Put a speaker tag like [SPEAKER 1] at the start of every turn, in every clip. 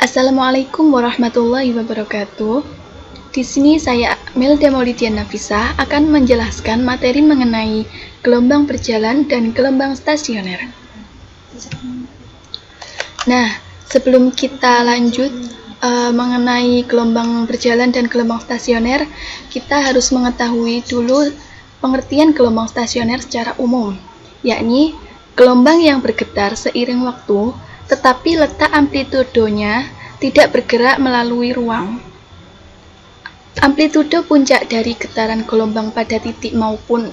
[SPEAKER 1] Assalamualaikum warahmatullahi wabarakatuh. Di sini saya Melda Maulidian Nafisah akan menjelaskan materi mengenai gelombang berjalan dan gelombang stasioner. Nah, sebelum kita lanjut mengenai gelombang berjalan dan gelombang stasioner, kita harus mengetahui dulu pengertian gelombang stasioner secara umum, yakni gelombang yang bergetar seiring waktu, tetapi letak amplitudenya tidak bergerak melalui ruang. Amplitudo puncak dari getaran gelombang pada titik maupun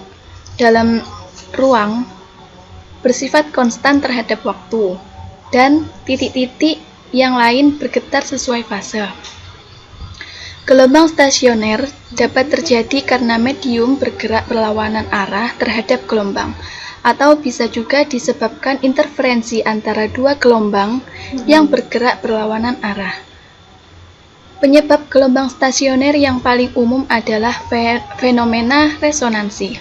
[SPEAKER 1] dalam ruang bersifat konstan terhadap waktu, dan titik-titik yang lain bergetar sesuai fase. Gelombang stasioner dapat terjadi karena medium bergerak berlawanan arah terhadap gelombang, atau bisa juga disebabkan interferensi antara dua gelombang yang bergerak berlawanan arah. Penyebab gelombang stasioner yang paling umum adalah fenomena resonansi,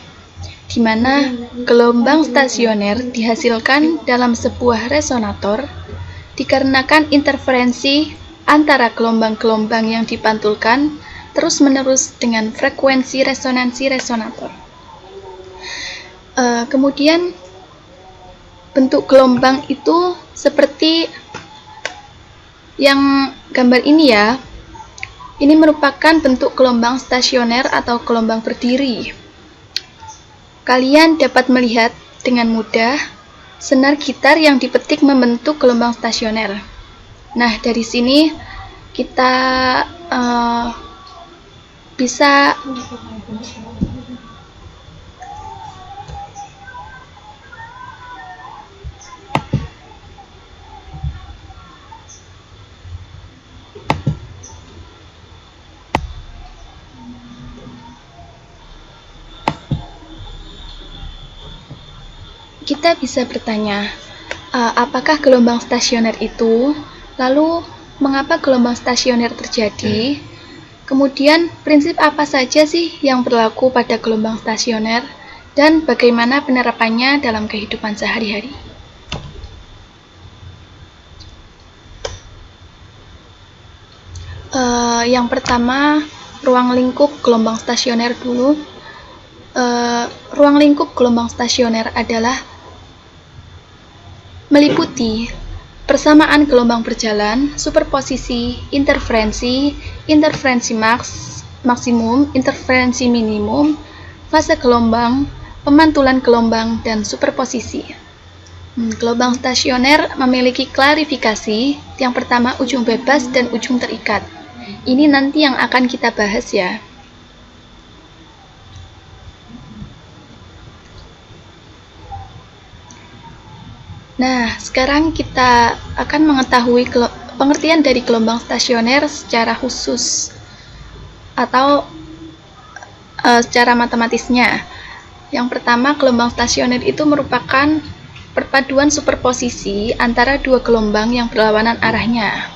[SPEAKER 1] di mana gelombang stasioner dihasilkan dalam sebuah resonator dikarenakan interferensi antara gelombang-gelombang yang dipantulkan terus-menerus dengan frekuensi resonansi resonator. Kemudian bentuk gelombang itu seperti yang gambar ini ya. Ini merupakan bentuk gelombang stasioner atau gelombang berdiri. Kalian dapat melihat dengan mudah senar gitar yang dipetik membentuk gelombang stasioner. Nah, dari sini kita bisa bertanya, apakah gelombang stasioner itu? Lalu, mengapa gelombang stasioner terjadi? Kemudian, prinsip apa saja sih yang berlaku pada gelombang stasioner? Dan bagaimana penerapannya dalam kehidupan sehari-hari? Yang pertama, ruang lingkup gelombang stasioner dulu. Ruang lingkup gelombang stasioner adalah meliputi persamaan gelombang berjalan, superposisi, interferensi maksimum, interferensi minimum, fase gelombang, pemantulan gelombang, dan superposisi. Gelombang stasioner memiliki klarifikasi, yang pertama ujung bebas dan ujung terikat. Ini nanti yang akan kita bahas ya. Nah, sekarang kita akan mengetahui pengertian dari gelombang stasioner secara khusus atau secara matematisnya. Yang pertama, gelombang stasioner itu merupakan perpaduan superposisi antara dua gelombang yang berlawanan arahnya.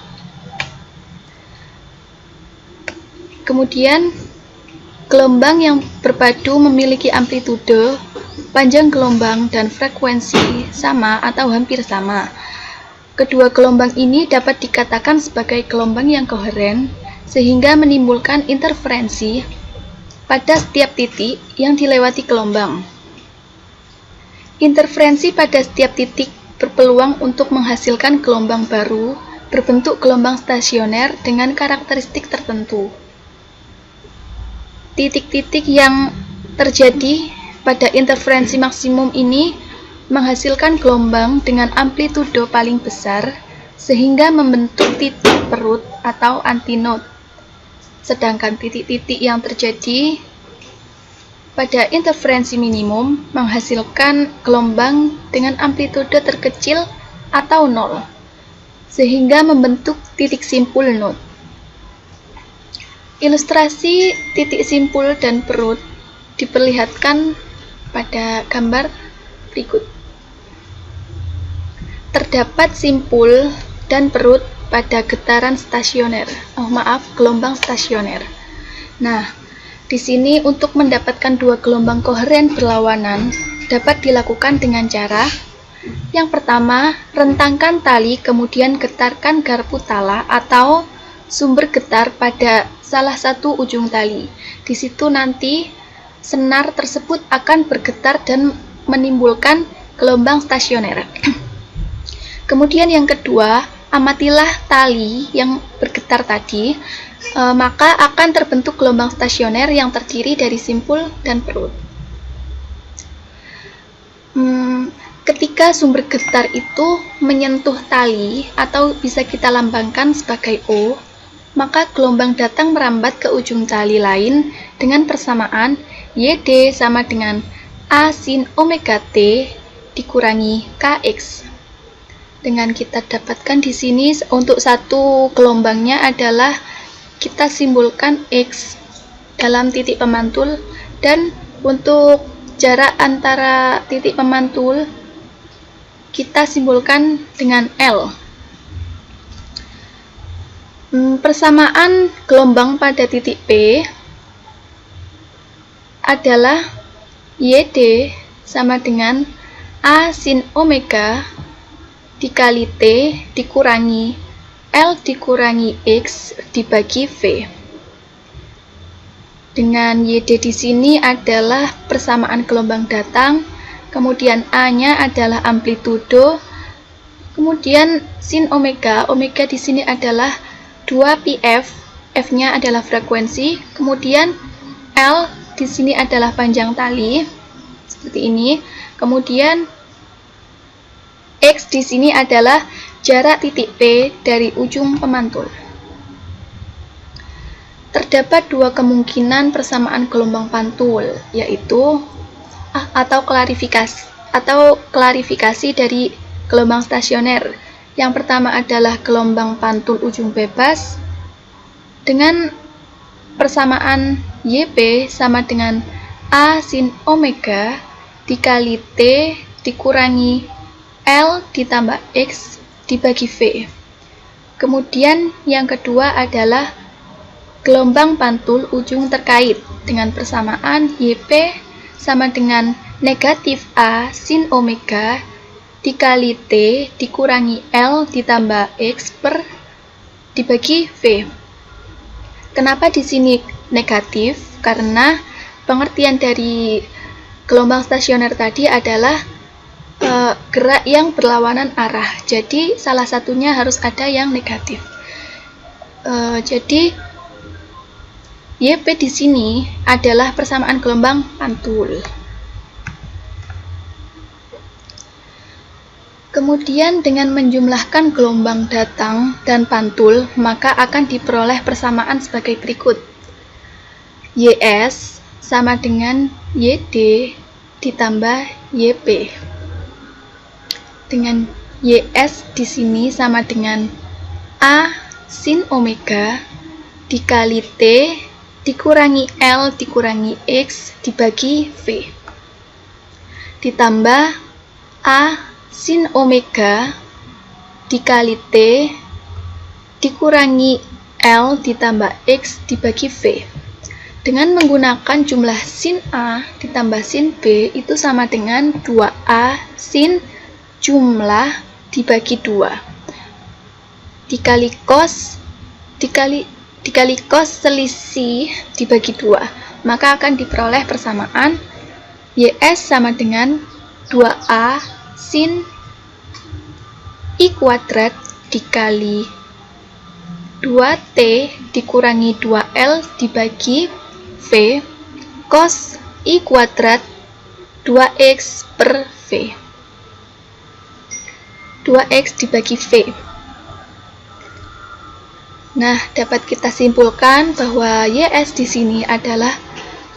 [SPEAKER 1] Kemudian, gelombang yang berpadu memiliki amplitudo, panjang gelombang, dan frekuensi sama atau hampir sama. Kedua gelombang ini dapat dikatakan sebagai gelombang yang koheren, sehingga menimbulkan interferensi pada setiap titik yang dilewati gelombang. Interferensi pada setiap titik berpeluang untuk menghasilkan gelombang baru berbentuk gelombang stasioner dengan karakteristik tertentu. Titik-titik yang terjadi pada interferensi maksimum ini menghasilkan gelombang dengan amplitudo paling besar sehingga membentuk titik perut atau antinode. Sedangkan titik-titik yang terjadi pada interferensi minimum menghasilkan gelombang dengan amplitudo terkecil atau nol sehingga membentuk titik simpul node. Ilustrasi titik simpul dan perut diperlihatkan pada gambar berikut. Terdapat simpul dan perut pada getaran stasioner. Gelombang stasioner. Nah, di sini untuk mendapatkan dua gelombang koheren berlawanan dapat dilakukan dengan cara Yang pertama, rentangkan tali kemudian getarkan garpu tala atau sumber getar pada salah satu ujung tali. Di situ nanti senar tersebut akan bergetar dan menimbulkan gelombang stasioner. Kemudian yang kedua, amatilah tali yang bergetar tadi, maka akan terbentuk gelombang stasioner yang terdiri dari simpul dan perut. Ketika sumber getar itu menyentuh tali atau bisa kita lambangkan sebagai O, maka gelombang datang merambat ke ujung tali lain dengan persamaan YD sama dengan A sin omega T dikurangi KX. Dengan kita dapatkan di sini untuk satu gelombangnya adalah kita simbolkan X dalam titik pemantul, dan untuk jarak antara titik pemantul kita simbolkan dengan L. Persamaan gelombang pada titik P adalah YD sama dengan A sin omega dikali T dikurangi L dikurangi X dibagi V. Dengan YD di sini adalah persamaan gelombang datang, kemudian A-nya adalah amplitudo, kemudian sin omega, omega di sini adalah 2πf, F-nya adalah frekuensi, kemudian L di sini adalah panjang tali, seperti ini, kemudian X di sini adalah jarak titik P dari ujung pemantul. Terdapat dua kemungkinan persamaan gelombang pantul, yaitu klarifikasi dari gelombang stasioner. Yang pertama adalah gelombang pantul ujung bebas dengan persamaan YP sama dengan A sin omega dikali T dikurangi L ditambah X dibagi V. Kemudian yang kedua adalah gelombang pantul ujung terkait dengan persamaan YP sama dengan negatif A sin omega dikali T dikurangi L ditambah X dibagi V. Kenapa di sini negatif? Karena pengertian dari gelombang stasioner tadi adalah gerak yang berlawanan arah. Jadi salah satunya harus ada yang negatif. Jadi YP di sini adalah persamaan gelombang pantul. Kemudian dengan menjumlahkan gelombang datang dan pantul, maka akan diperoleh persamaan sebagai berikut. YS sama dengan YD ditambah YP. Dengan YS di sini sama dengan A sin omega dikali T dikurangi L dikurangi X dibagi V, ditambah A sin omega dikali T dikurangi L ditambah X dibagi V. Dengan menggunakan jumlah sin A ditambah sin B itu sama dengan 2A sin jumlah dibagi 2 dikali cos selisih dibagi 2, maka akan diperoleh persamaan YS sama dengan 2A sin I kuadrat dikali 2T dikurangi 2L dibagi V cos I kuadrat 2X per V. 2X dibagi V. Nah, dapat kita simpulkan bahwa YS di sini adalah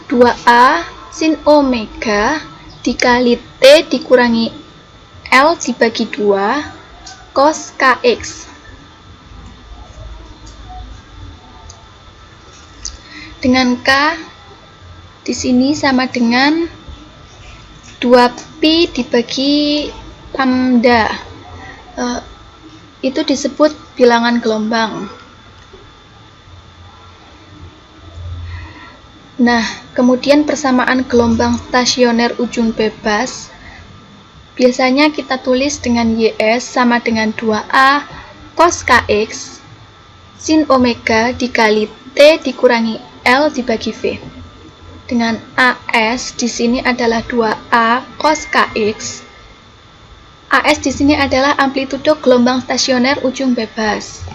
[SPEAKER 1] 2A sin omega dikali T dikurangi L dibagi 2 cos KX. Dengan K di sini sama dengan 2pi dibagi lambda. Itu disebut bilangan gelombang. Nah, kemudian persamaan gelombang stasioner ujung bebas biasanya kita tulis dengan YS sama dengan 2A cos KX sin omega dikali T dikurangi L dibagi V. Dengan AS di sini adalah 2A cos KX. AS di sini adalah amplitudo gelombang stasioner ujung bebas.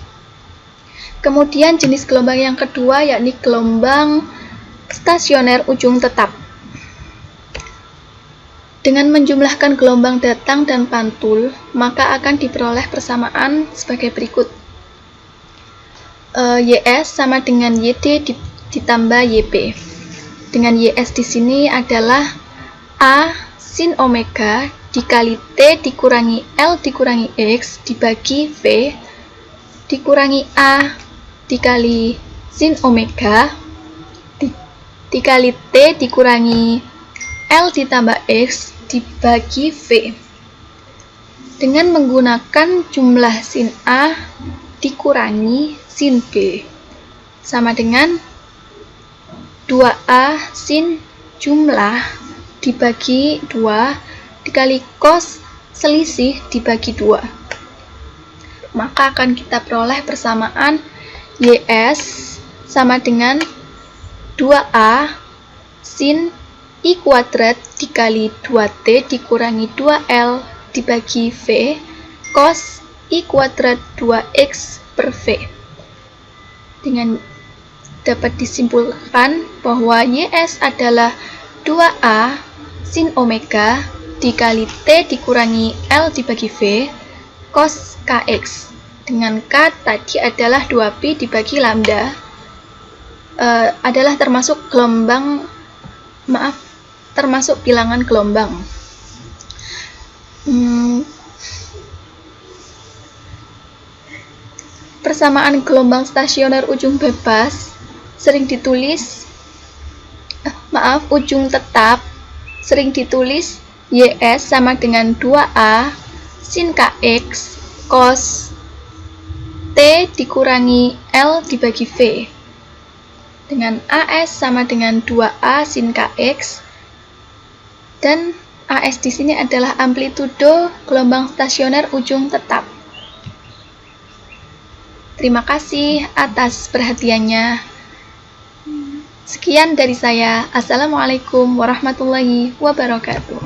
[SPEAKER 1] Kemudian jenis gelombang yang kedua yakni gelombang stasioner ujung tetap. Dengan menjumlahkan gelombang datang dan pantul, maka akan diperoleh persamaan sebagai berikut. YS sama dengan YD ditambah YP. Dengan YS di sini adalah A sin omega dikali T dikurangi L dikurangi X dibagi V dikurangi A dikali sin omega dikali T dikurangi L ditambah X dibagi V. Dengan menggunakan jumlah sin A dikurangi sin B sama dengan 2A sin jumlah dibagi 2 dikali cos selisih dibagi 2. Maka akan kita peroleh persamaan YS sama dengan 2A sin I kuadrat dikali 2T dikurangi 2L dibagi V cos I kuadrat 2X per V. Dengan dapat disimpulkan bahwa YS adalah 2A sin omega dikali T dikurangi L dibagi V cos KX. Dengan K tadi adalah 2Pi dibagi lambda, adalah termasuk termasuk bilangan gelombang. Persamaan gelombang stasioner ujung bebas ujung tetap sering ditulis YS sama dengan 2A sin KX cos T dikurangi L dibagi V. Dengan AS sama dengan 2A sin KX dan AS di sini adalah amplitudo gelombang stasioner ujung tetap. Terima kasih atas perhatiannya. Sekian dari saya. Assalamualaikum warahmatullahi wabarakatuh.